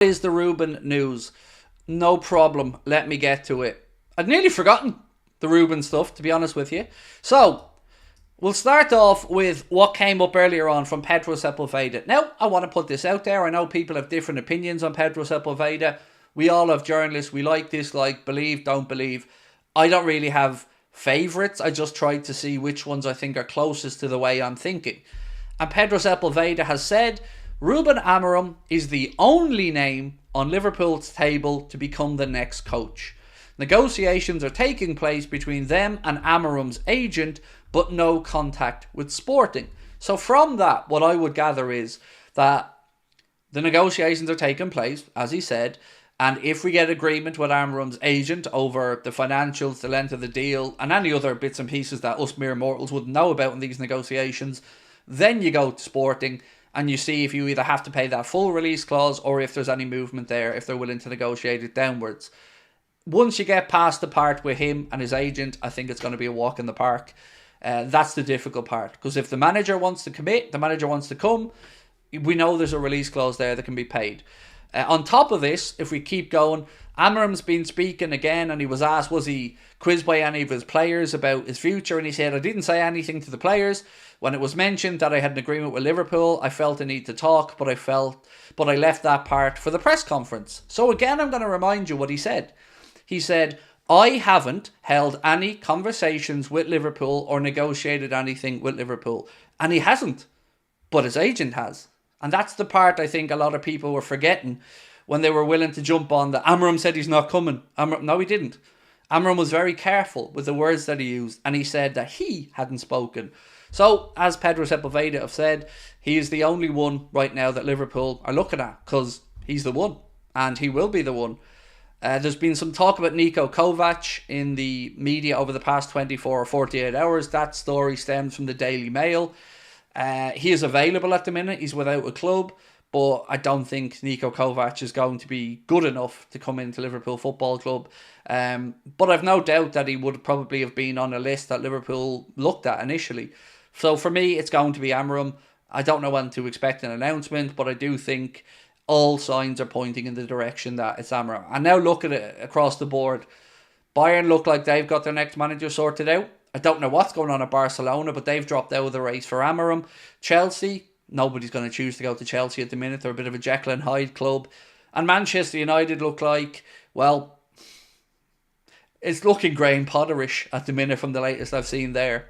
Is the Ruben news? No problem. Let me get to it. I'd nearly forgotten the Ruben stuff, to be honest with you. So, we'll start off with what came up earlier on from Pedro Sepulveda. Now, I want to put this out there. I know people have different opinions on Pedro Sepulveda. We all have journalists. We like, dislike, believe, don't believe. I don't really have favourites. I just try to see which ones I think are closest to the way I'm thinking. And Pedro Sepulveda has said Ruben Amorim is the only name on Liverpool's table to become the next coach. Negotiations are taking place between them and Amorim's agent, but no contact with Sporting. So from that, what I would gather is that the negotiations are taking place, as he said, and if we get agreement with Amorim's agent over the financials, the length of the deal, and any other bits and pieces that us mere mortals wouldn't know about in these negotiations, then you go to Sporting and you see if you either have to pay that full release clause or if there's any movement there, if they're willing to negotiate it downwards. Once you get past the part with him and his agent, I think it's going to be a walk in the park. That's the difficult part. Because if the manager wants to commit, the manager wants to come, we know there's a release clause there that can be paid. On top of this, if we keep going, Amorim's been speaking again, and he was asked, was he quizzed by any of his players about his future? And he said, I didn't say anything to the players. When it was mentioned that I had an agreement with Liverpool, I felt a need to talk, but I left that part for the press conference. So again, I'm going to remind you what he said. He said, I haven't held any conversations with Liverpool or negotiated anything with Liverpool. And he hasn't, but his agent has. And that's the part I think a lot of people were forgetting when they were willing to jump on that Amorim said he's not coming. No, he didn't. Amorim was very careful with the words that he used, and he said that he hadn't spoken. So, as Pedro Sepulveda have said, he is the only one right now that Liverpool are looking at, because he's the one, and he will be the one. There's been some talk about Niko Kovac in the media over the past 24 or 48 hours. That story stems from the Daily Mail. He is available at the minute. He's without a club, but I don't think Niko Kovac is going to be good enough to come into Liverpool Football Club. But I've no doubt that he would probably have been on a list that Liverpool looked at initially. So for me, it's going to be Amorim. I don't know when to expect an announcement, but I do think all signs are pointing in the direction that it's Amorim. And now look at it across the board. Bayern look like they've got their next manager sorted out. I don't know what's going on at Barcelona, but they've dropped out of the race for Amorim. Chelsea, nobody's going to choose to go to Chelsea at the minute. They're a bit of a Jekyll and Hyde club. And Manchester United look like, well, it's looking Graham Potterish at the minute from the latest I've seen there.